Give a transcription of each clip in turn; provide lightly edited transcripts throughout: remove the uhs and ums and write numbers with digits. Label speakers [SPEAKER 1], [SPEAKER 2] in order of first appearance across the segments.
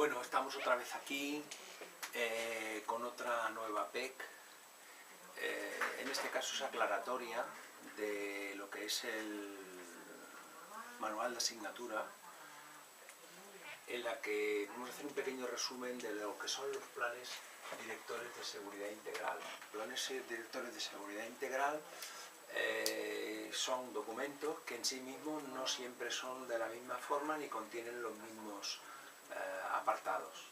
[SPEAKER 1] Bueno, estamos otra vez aquí con otra nueva PEC. En este caso es aclaratoria de lo que es el manual de asignatura, en la que vamos a hacer un pequeño resumen de lo que son los planes directores de seguridad integral. Planes directores de seguridad integral son documentos que en sí mismos no siempre son de la misma forma ni contienen los mismos apartados.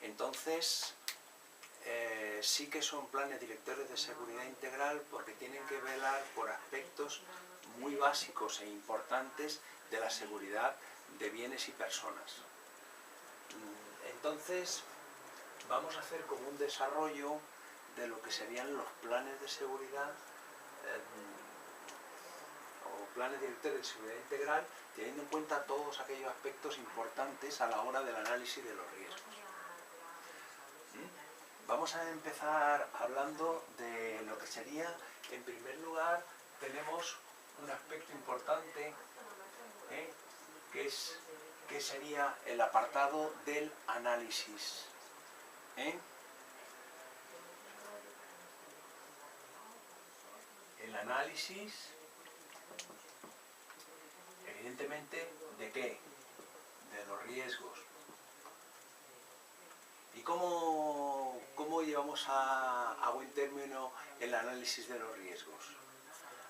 [SPEAKER 1] Entonces, sí que son planes directores de seguridad integral porque tienen que velar por aspectos muy básicos e importantes de la seguridad de bienes y personas. Entonces, vamos a hacer como un desarrollo de lo que serían los planes de seguridad o planes directores de seguridad integral, teniendo en cuenta todos aquellos aspectos importantes a la hora del análisis de los riesgos. Vamos a empezar hablando de lo que sería, en primer lugar, tenemos un aspecto importante, que sería el apartado del análisis. El análisis, evidentemente, ¿de qué? De los riesgos. ¿Y cómo llevamos a buen término el análisis de los riesgos?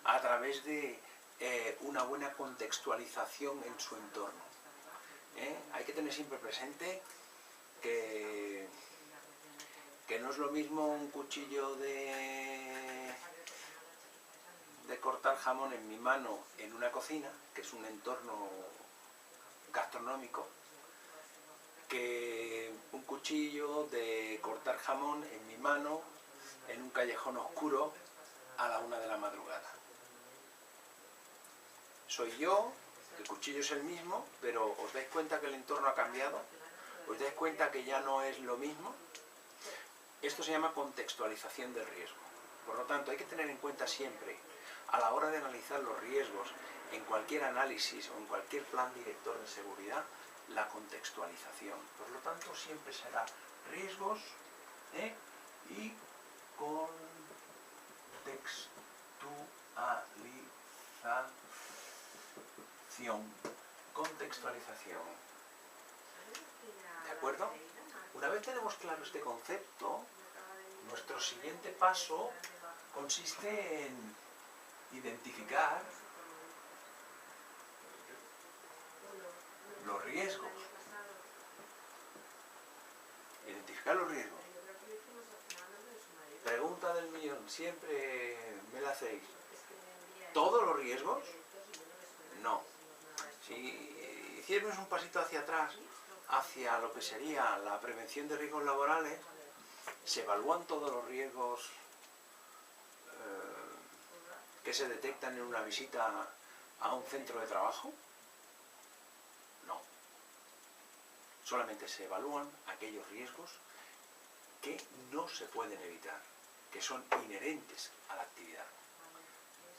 [SPEAKER 1] A través de una buena contextualización en su entorno. Hay que tener siempre presente que no es lo mismo un cuchillo de cortar jamón en mi mano en una cocina, que es un entorno gastronómico, que un cuchillo de cortar jamón en mi mano en un callejón oscuro a la 1 de la madrugada. Soy yo, el cuchillo es el mismo, pero ¿os dais cuenta que el entorno ha cambiado? ¿Os dais cuenta que ya no es lo mismo? Esto se llama contextualización del riesgo. Por lo tanto, hay que tener en cuenta siempre, a la hora de analizar los riesgos, en cualquier análisis o en cualquier plan director de seguridad, la contextualización. Por lo tanto, siempre será riesgos y contextualización. ¿De acuerdo? Una vez tenemos claro este concepto, nuestro siguiente paso consiste en identificar los riesgos. Identificar los riesgos. Pregunta del millón, siempre me la hacéis. ¿Todos los riesgos? No. Si hiciéramos un pasito hacia atrás, hacia lo que sería la prevención de riesgos laborales, ¿se evalúan todos los riesgos que se detectan en una visita a un centro de trabajo? No. Solamente se evalúan aquellos riesgos que no se pueden evitar, que son inherentes a la actividad.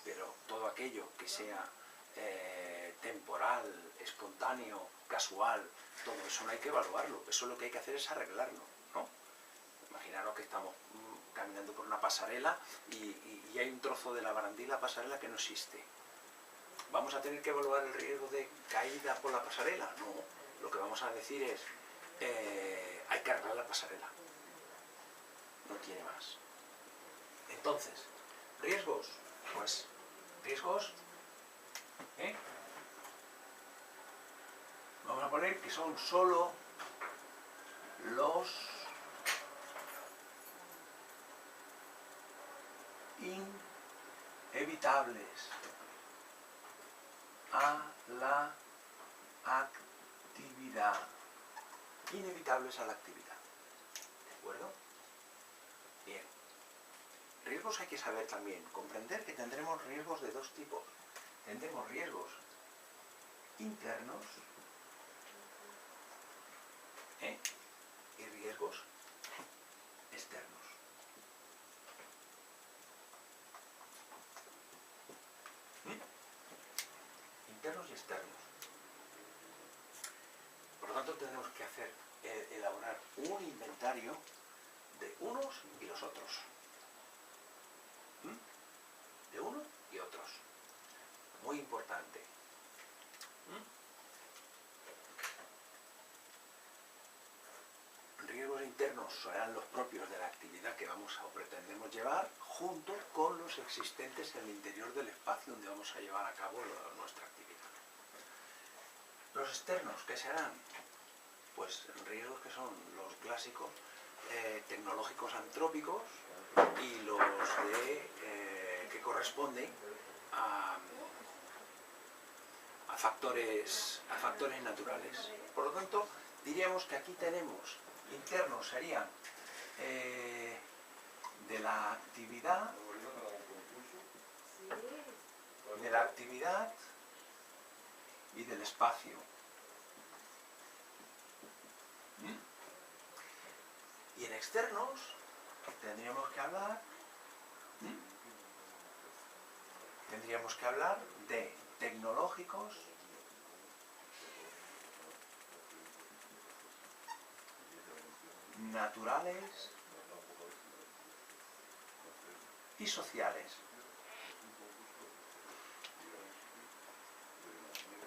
[SPEAKER 1] Pero todo aquello que sea temporal, espontáneo, casual, todo eso no hay que evaluarlo. Eso lo que hay que hacer es arreglarlo, ¿no? Imaginaros que estamos caminando por una pasarela y hay un trozo de la barandilla de la pasarela que no existe. ¿Vamos a tener que evaluar el riesgo de caída por la pasarela? No. Lo que vamos a decir es, hay que arreglar la pasarela. No tiene más. Entonces, riesgos. Pues, riesgos, vamos a poner que son solo los inevitables a la actividad. Inevitables a la actividad. ¿De acuerdo? Bien. Riesgos hay que saber también, comprender que tendremos riesgos de dos tipos. Tendremos riesgos internos y riesgos externos. Internos y externos. Por lo tanto, tenemos que hacer elaborar un inventario de unos y los otros. De unos y otros. Muy importante. Riesgos internos serán los propios de la actividad que vamos o pretendemos llevar, junto con los existentes en el interior del espacio donde vamos a llevar a cabo nuestra actividad. Los externos, ¿qué serán? Pues riesgos que son los clásicos tecnológicos antrópicos y los que corresponden a factores naturales. Por lo tanto, diríamos que aquí tenemos internos serían de la actividad y del espacio. Y en externos tendríamos que hablar de tecnológicos, naturales y sociales.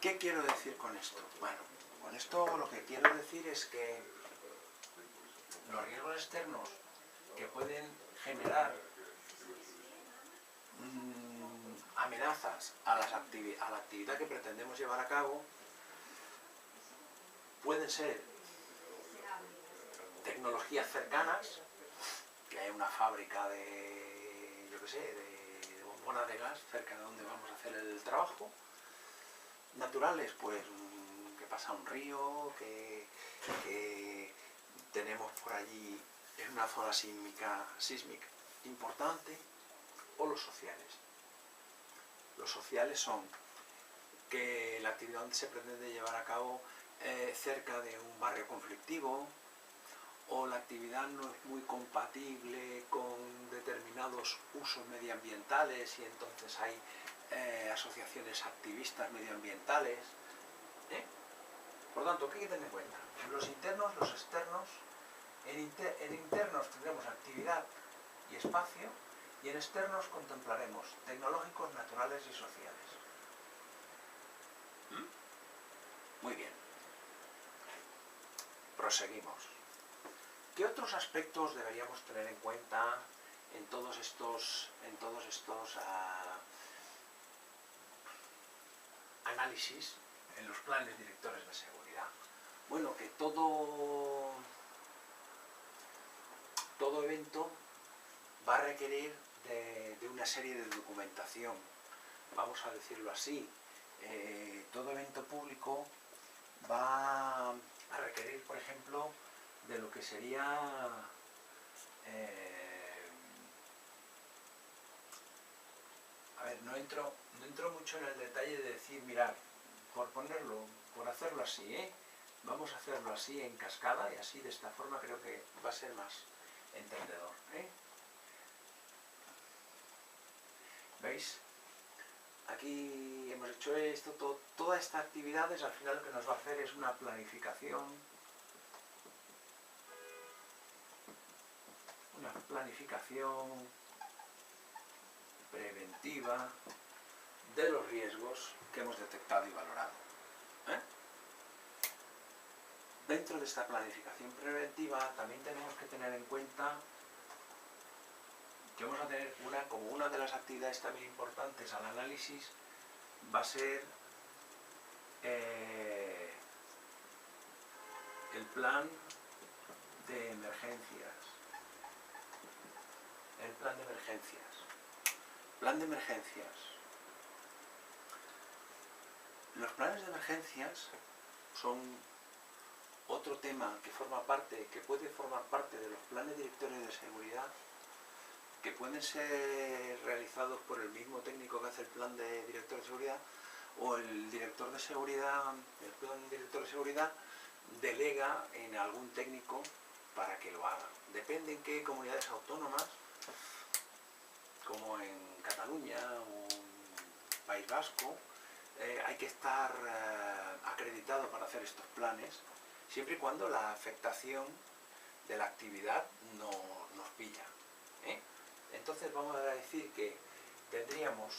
[SPEAKER 1] ¿Qué quiero decir con esto? Bueno, con esto lo que quiero decir es que los riesgos externos que pueden generar amenazas a la actividad que pretendemos llevar a cabo pueden ser tecnologías cercanas, que hay una fábrica de, yo qué sé, de bombonas de gas cerca de donde vamos a hacer el trabajo. Naturales, pues que pasa un río, que tenemos por allí en una zona sísmica importante. O los sociales. Los sociales son que la actividad se pretende llevar a cabo cerca de un barrio conflictivo, o la actividad no es muy compatible con determinados usos medioambientales y entonces hay asociaciones activistas medioambientales. Por lo tanto, ¿qué hay que tener en cuenta? Los internos, los externos. En internos tendremos actividad y espacio, y en externos contemplaremos tecnológicos, naturales y sociales. Muy bien. Proseguimos. ¿Qué otros aspectos deberíamos tener en cuenta en todos estos análisis en los planes directores de seguridad? Bueno, que todo evento va a requerir de una serie de documentación, vamos a decirlo así. Todo evento público va a requerir, por ejemplo, de lo que sería a ver, no entro mucho en el detalle de decir, mirad, por hacerlo así, vamos a hacerlo así en cascada, y así de esta forma creo que va a ser más entendedor. ¿Veis? Aquí hemos hecho esto, todas estas actividades, al final lo que nos va a hacer es una planificación preventiva de los riesgos que hemos detectado y valorado. Dentro de esta planificación preventiva también tenemos que tener en cuenta que vamos a tener como una de las actividades también importantes al análisis va a ser el plan de emergencias. Plan de emergencias. Los planes de emergencias son otro tema que puede formar parte de los planes directores de seguridad, que pueden ser realizados por el mismo técnico que hace el plan de director de seguridad, o el director de seguridad, el plan director de seguridad delega en algún técnico para que lo haga. Depende en qué comunidades autónomas, como en Cataluña o en País Vasco, hay que estar acreditado para hacer estos planes. siempre y cuando la afectación de la actividad no nos pilla, ¿eh? Entonces vamos a decir que tendríamos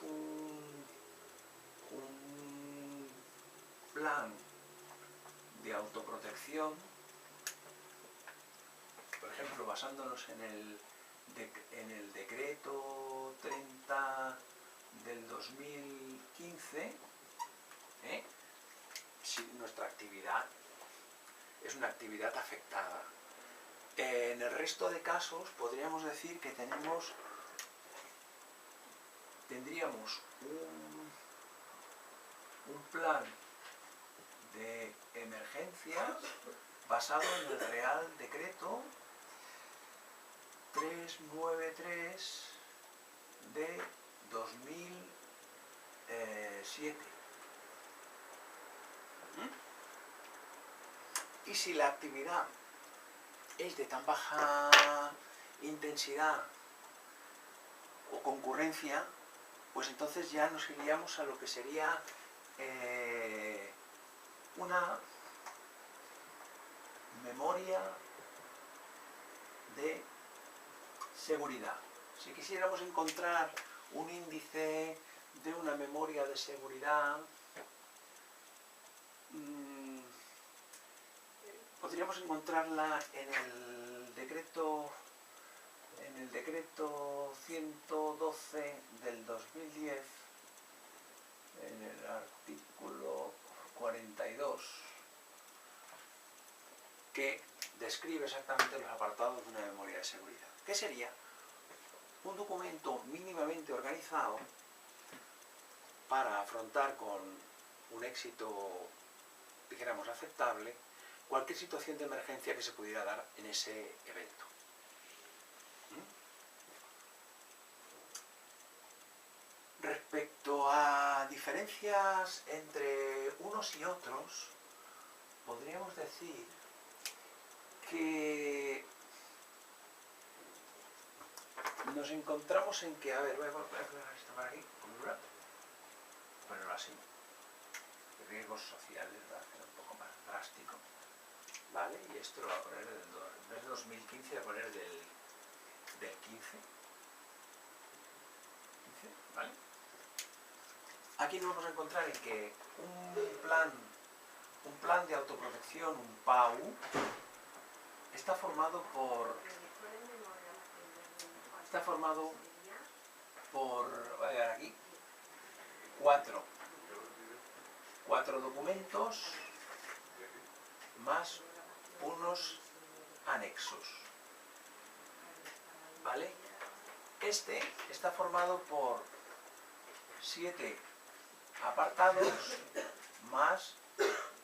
[SPEAKER 1] un plan de autoprotección, por ejemplo, basándonos en el decreto 30 del 2015, si nuestra actividad es una actividad afectada. En el resto de casos podríamos decir que tendríamos un plan de emergencias basado en el Real Decreto 393 de 2007. Y si la actividad es de tan baja intensidad o concurrencia, pues entonces ya nos iríamos a lo que sería una memoria de seguridad. Si quisiéramos encontrar un índice de una memoria de seguridad, podríamos encontrarla en el decreto 112 del 2010, en el artículo 42, que describe exactamente los apartados de una memoria de seguridad, que sería un documento mínimamente organizado para afrontar con un éxito, dijéramos, aceptable cualquier situación de emergencia que se pudiera dar en ese evento. Respecto a diferencias entre unos y otros, podríamos decir que nos encontramos en que, a ver, voy a poner esto por aquí, ponerlo así, riesgos sociales, va a ser un poco más drástico, ¿vale? Y esto lo voy a poner en vez de 2015, voy a poner del 15, ¿vale? Aquí nos vamos a encontrar en que un plan de autoprotección, un PAU, está formado por voy a ver aquí, cuatro documentos más unos anexos, ¿vale? Este está formado por 7 apartados más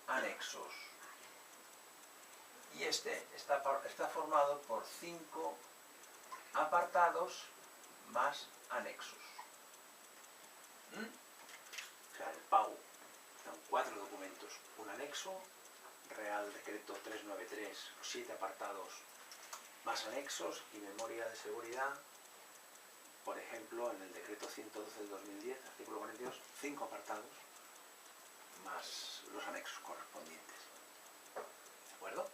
[SPEAKER 1] anexos, y este está formado por 5 apartados más anexos. O sea, el PAU son 4 documentos, un anexo, Real Decreto 393, 7 apartados más anexos y memoria de seguridad, por ejemplo, en el Decreto 112 del 2010, artículo 42, 5 apartados más los anexos correspondientes. ¿De acuerdo?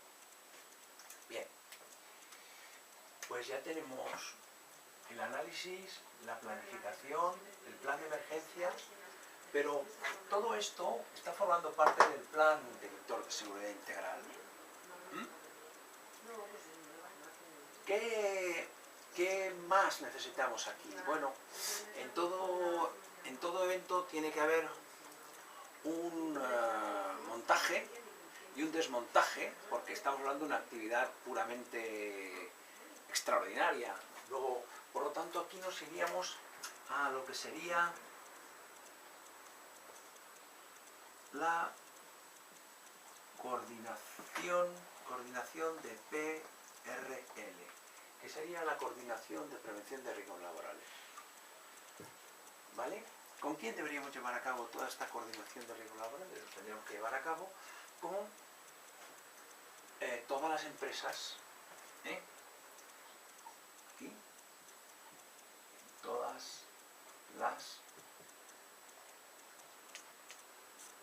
[SPEAKER 1] Bien. Pues ya tenemos el análisis, la planificación, el plan de emergencia, pero todo esto está formando parte del plan director de seguridad integral. ¿Qué más necesitamos aquí? Bueno, en todo evento tiene que haber un montaje y un desmontaje, porque estamos hablando de una actividad puramente extraordinaria. Luego, por lo tanto, aquí nos iríamos a lo que sería la coordinación de PRL, que sería la coordinación de prevención de riesgos laborales. ¿Vale? ¿Con quién deberíamos llevar a cabo toda esta coordinación de riesgos laborales? Lo tendríamos que llevar a cabo con todas las empresas, aquí, todas las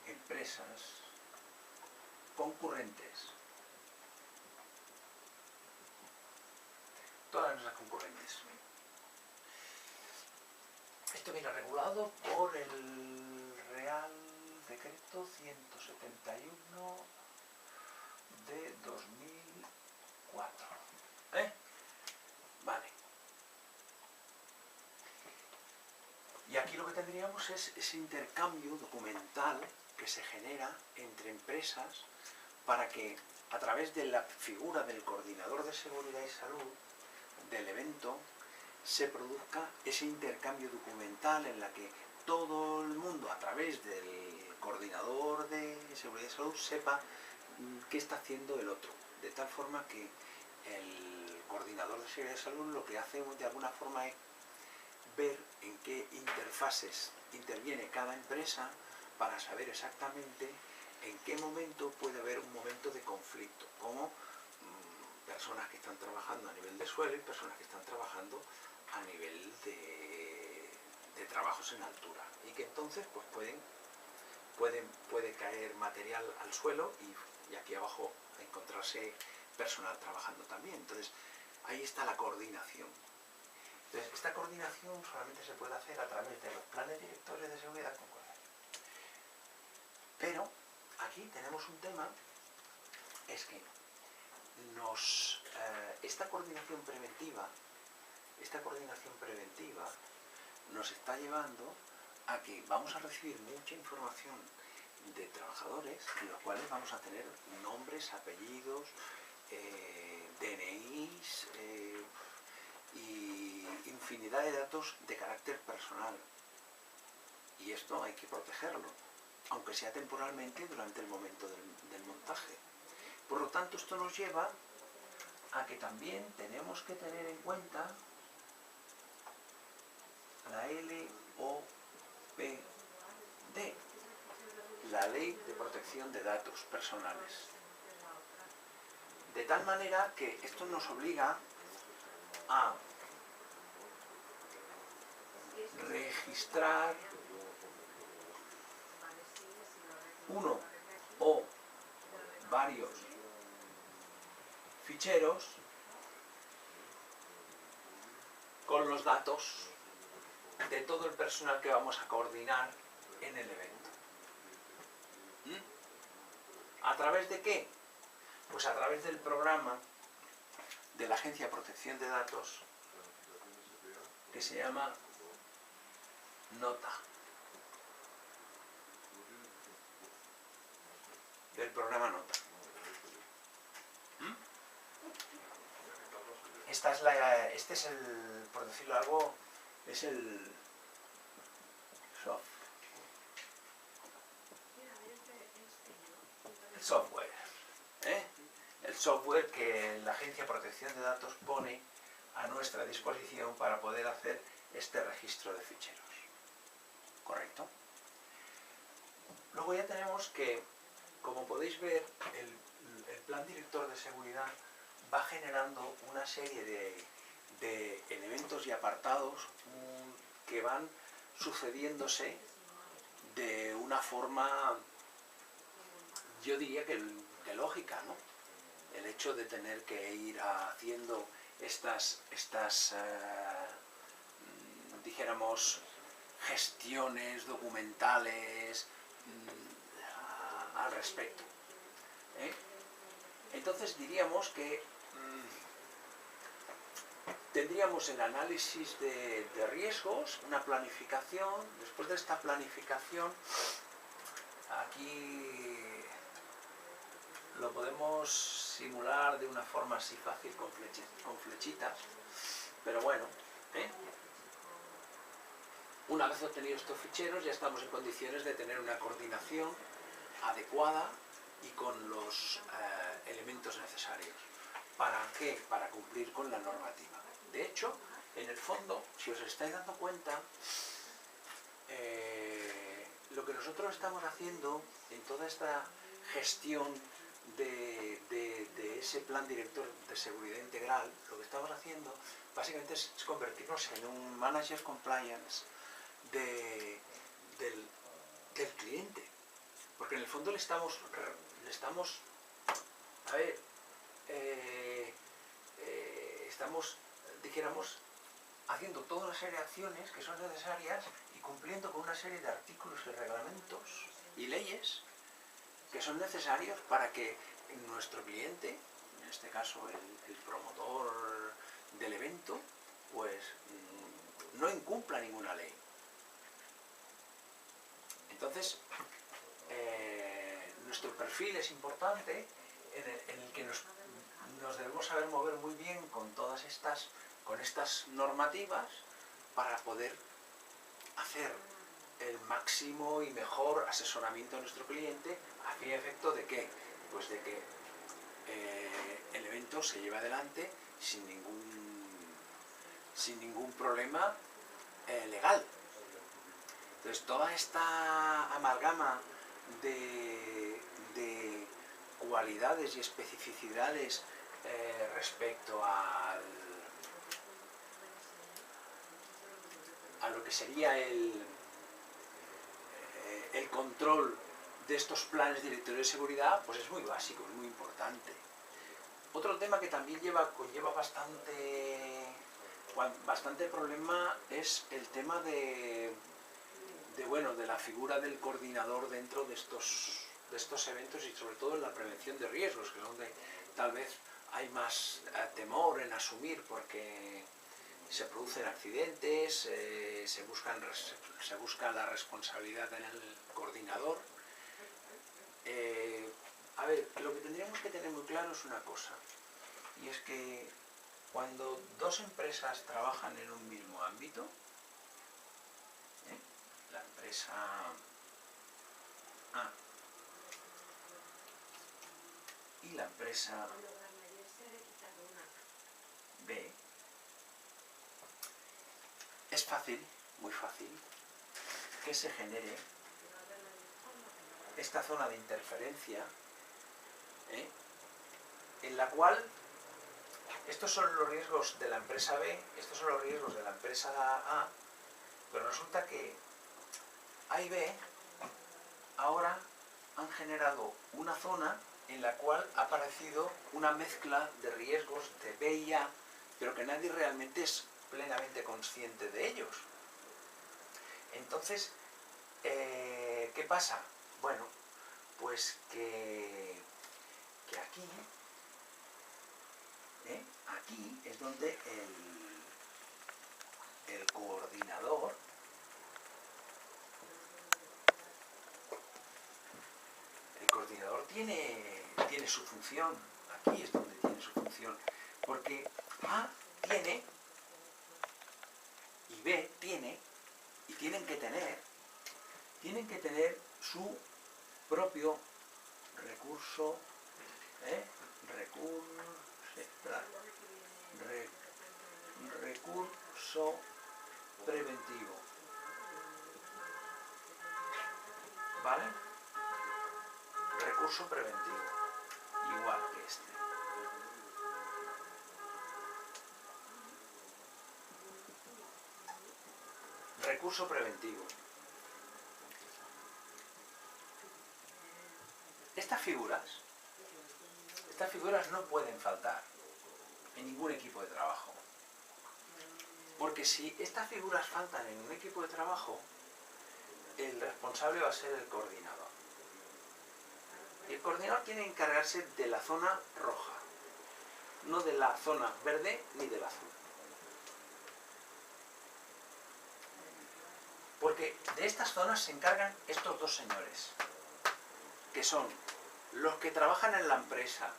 [SPEAKER 1] empresas concurrentes. Todas las concurrentes. Esto viene regulado por el Real Decreto 171 de 2004. Vale. Y aquí lo que tendríamos es ese intercambio documental que se genera entre empresas para que a través de la figura del coordinador de seguridad y salud del evento se produzca ese intercambio documental en la que todo el mundo a través del coordinador de seguridad y salud sepa qué está haciendo el otro, de tal forma que el coordinador de seguridad y salud lo que hace de alguna forma es ver en qué interfaces interviene cada empresa para saber exactamente en qué momento puede haber un momento de conflicto, como personas que están trabajando a nivel de suelo y personas que están trabajando a nivel de trabajos en altura, y que entonces pues puede caer material al suelo y aquí abajo encontrarse personal trabajando también. Entonces ahí está la coordinación. Entonces esta coordinación solamente se puede hacer a través de los planes directores de seguridad concurrente. Pero aquí tenemos un tema, es que esta coordinación preventiva nos está llevando a que vamos a recibir mucha información de trabajadores, en los cuales vamos a tener nombres, apellidos, DNIs y infinidad de datos de carácter personal. Y esto hay que protegerlo, aunque sea temporalmente durante el momento del montaje. Por lo tanto, esto nos lleva a que también tenemos que tener en cuenta la LOPD, la Ley de Protección de Datos Personales. De tal manera que esto nos obliga a registrar uno o varios ficheros con los datos de todo el personal que vamos a coordinar en el evento. ¿A través de qué? Pues a través del programa de la Agencia de Protección de Datos que se llama Nota. Del programa Nota. Este es el, por decirlo algo, es el software. El software que la Agencia de Protección de Datos pone a nuestra disposición para poder hacer este registro de ficheros. ¿Correcto? Luego ya tenemos que, como podéis ver, el plan director de seguridad va generando una serie de elementos y apartados que van sucediéndose de una forma, yo diría que lógica, ¿no? El hecho de tener que ir haciendo estas dijéramos, gestiones documentales al respecto. Entonces diríamos que tendríamos el análisis de riesgos, una planificación. Después de esta planificación, aquí lo podemos simular de una forma así fácil con flechitas, pero bueno, una vez obtenidos estos ficheros ya estamos en condiciones de tener una coordinación adecuada y con los elementos necesarios. ¿Para qué? Para cumplir con la normativa. De hecho, en el fondo, si os estáis dando cuenta, lo que nosotros estamos haciendo en toda esta gestión de ese plan director de seguridad integral, lo que estamos haciendo básicamente es convertirnos en un manager compliance del cliente. Porque en el fondo le estamos a ver, estamos, dijéramos, haciendo toda una serie de acciones que son necesarias y cumpliendo con una serie de artículos y reglamentos y leyes que son necesarios para que nuestro cliente, en este caso el promotor del evento, pues no incumpla ninguna ley. Entonces, nuestro perfil es importante en el que nos debemos saber mover muy bien con todas estas normativas para poder hacer el máximo y mejor asesoramiento a nuestro cliente a fin y efecto de que, pues de que el evento se lleve adelante sin ningún problema legal. Entonces toda esta amalgama de cualidades y especificidades respecto a lo que sería el control de estos planes directorios de seguridad, pues es muy básico, es muy importante. Otro tema que también conlleva bastante problema es el tema de la figura del coordinador dentro de estos eventos y sobre todo en la prevención de riesgos, que es donde tal vez hay más temor en asumir porque se producen accidentes, se busca la responsabilidad en el coordinador. A ver, lo que tendríamos que tener muy claro es una cosa, y es que cuando dos empresas trabajan en un mismo ámbito, la empresa A y la empresa B, es fácil, muy fácil, que se genere esta zona de interferencia, en la cual estos son los riesgos de la empresa B, estos son los riesgos de la empresa A, pero resulta que A y B ahora han generado una zona en la cual ha aparecido una mezcla de riesgos de B y A, pero que nadie realmente es plenamente consciente de ellos. Entonces, ¿qué pasa? Bueno, pues que aquí es donde el coordinador tiene su función. Aquí es donde tiene su función, porque A tiene y B tiene y tienen que tener su propio recurso preventivo, ¿vale? Recurso preventivo, igual que este. Recurso preventivo. Estas figuras no pueden faltar en ningún equipo de trabajo. Porque si estas figuras faltan en un equipo de trabajo, el responsable va a ser el coordinador. El coordinador tiene que encargarse de la zona roja, no de la zona verde ni del azul. Porque de estas zonas se encargan estos dos señores, que son los que trabajan en la empresa,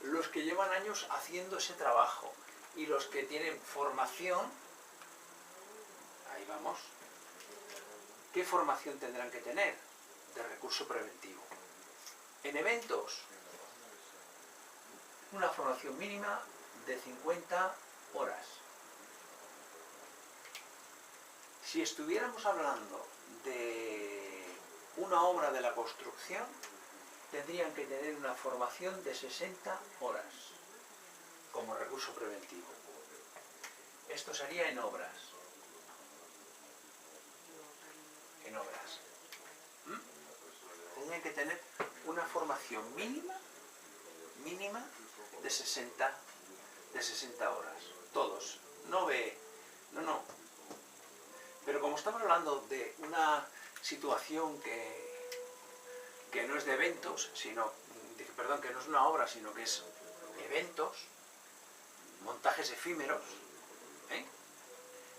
[SPEAKER 1] los que llevan años haciendo ese trabajo y los que tienen formación. Ahí vamos. ¿Qué formación tendrán que tener? De recurso preventivo. En eventos, una formación mínima de 50 horas. Si estuviéramos hablando de una obra de la construcción, tendrían que tener una formación de 60 horas como recurso preventivo. Esto sería en obras. tienen que tener una formación mínima de 60 horas. Todos. No ve. No. Pero como estamos hablando de una situación que no es de eventos, perdón, que no es una obra, sino que es eventos, montajes efímeros,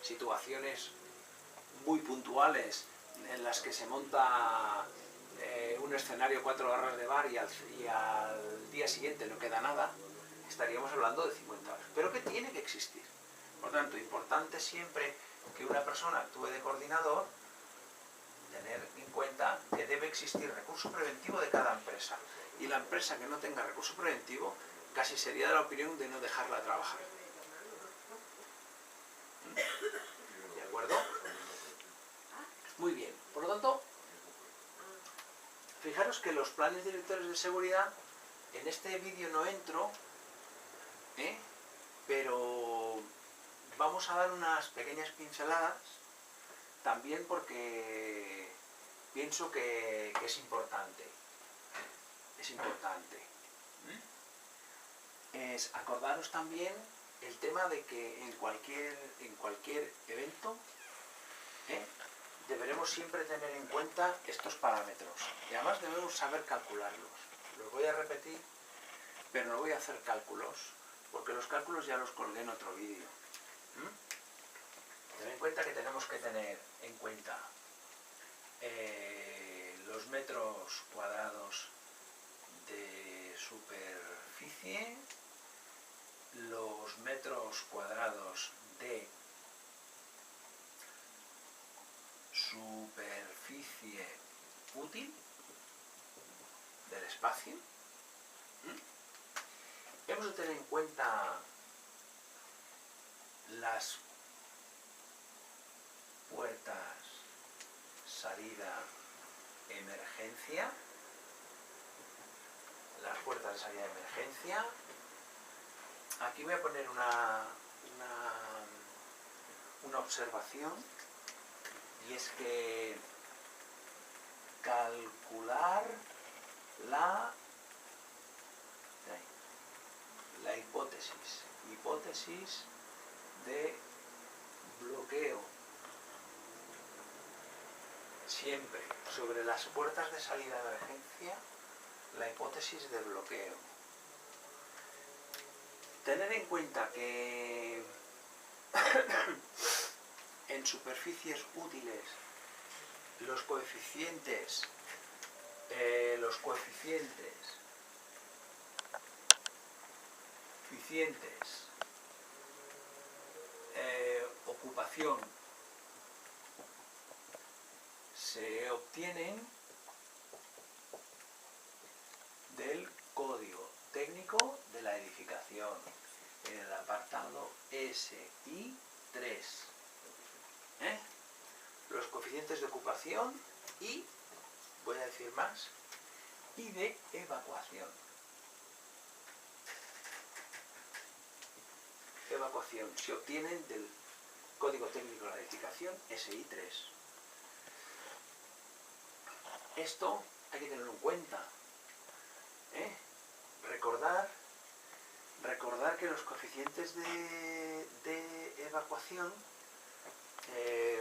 [SPEAKER 1] situaciones muy puntuales en las que se monta un escenario 4 horas de bar y al día siguiente no queda nada, estaríamos hablando de 50 horas. Pero que tiene que existir. Por tanto, importante siempre que una persona actúe de coordinador, tener en cuenta que debe existir recurso preventivo de cada empresa. Y la empresa que no tenga recurso preventivo, casi sería de la opinión de no dejarla trabajar. ¿De acuerdo? Muy bien. Por lo tanto, fijaros que los planes directores de seguridad, en este vídeo no entro, pero vamos a dar unas pequeñas pinceladas, también porque pienso que es importante. Es importante. Acordaros también el tema de que en cualquier evento deberemos siempre tener en cuenta estos parámetros. Y además debemos saber calcularlos. Los voy a repetir, pero no voy a hacer cálculos, porque los cálculos ya los colgué en otro vídeo. Ten en cuenta que tenemos que tener en cuenta los metros cuadrados de superficie, los metros cuadrados de superficie útil del espacio. Hemos de tener en cuenta las puertas salida emergencia, las puertas de salida de emergencia. Aquí voy a poner una observación, y es que calcular la hipótesis de bloqueo siempre sobre las puertas de salida de emergencia, la hipótesis de bloqueo. Tener en cuenta que en superficies útiles los coeficientes ocupación se obtienen del código técnico de la edificación en el apartado SI3. Los coeficientes de ocupación y, voy a decir más, y de evacuación. Evacuación se obtienen del código técnico de la edificación SI3. Esto hay que tenerlo en cuenta. Recordar que los coeficientes de evacuación,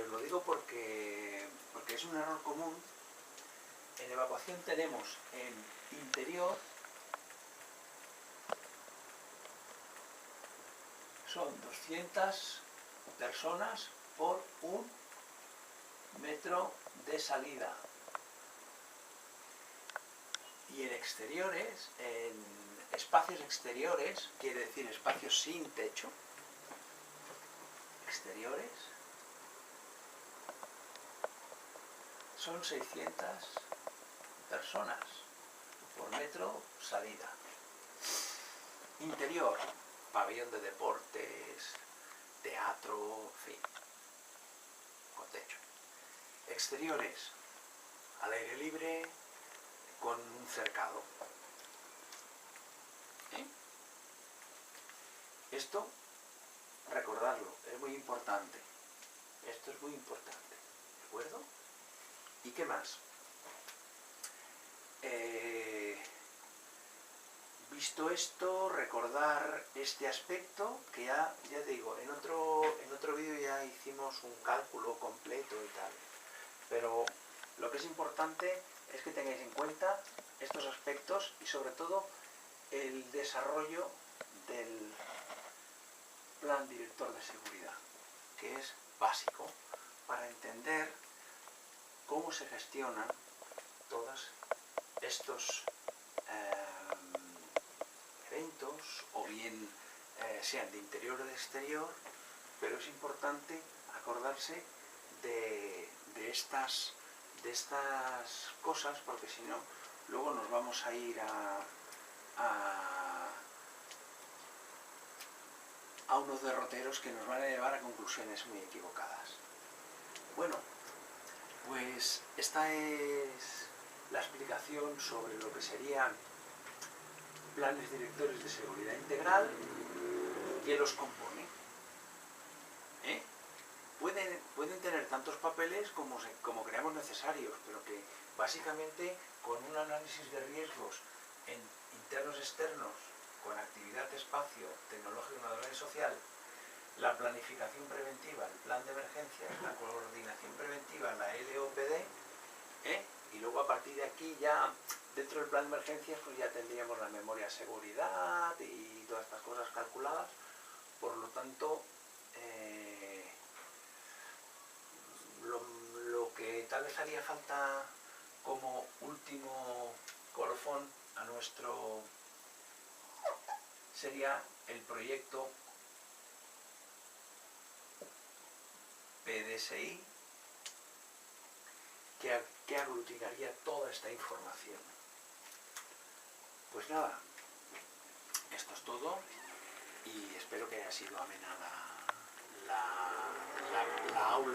[SPEAKER 1] lo digo porque es un error común. En evacuación tenemos en interior, son 200 personas por 1 metro de salida. Y en exteriores, en espacios exteriores, quiere decir espacios sin techo, exteriores, son 600 personas por metro salida. Interior, pabellón de deportes, teatro, en fin, con techo. Exteriores, al aire libre, con un cercado. Esto, recordarlo, es muy importante. Esto es muy importante, ¿de acuerdo? ¿Y qué más? visto esto, recordar este aspecto, que ya te digo, en otro vídeo ya hicimos un cálculo completo y tal, pero lo que es importante es que tengáis en cuenta estos aspectos y sobre todo el desarrollo del plan director de seguridad, que es básico para entender cómo se gestionan todos estos eventos, o bien sean de interior o de exterior, pero es importante acordarse de estas cosas, porque si no, luego nos vamos a ir a unos derroteros que nos van a llevar a conclusiones muy equivocadas. Bueno, pues esta es la explicación sobre lo que serían planes directores de seguridad integral. ¿Quién los compone? Pueden tener tantos papeles como creamos necesarios, pero que básicamente con un análisis de riesgos internos externos, con actividad, espacio, tecnológico, natural y social, la planificación preventiva, el plan de emergencias, la coordinación preventiva, la LOPD, y luego a partir de aquí ya dentro del plan de emergencias pues ya tendríamos la memoria de seguridad y todas estas cosas calculadas. Por lo tanto, lo que tal vez haría falta como último colofón a nuestro sería el proyecto PDSI, que aglutinaría toda esta información. Pues nada, esto es todo y espero que haya sido amena la aula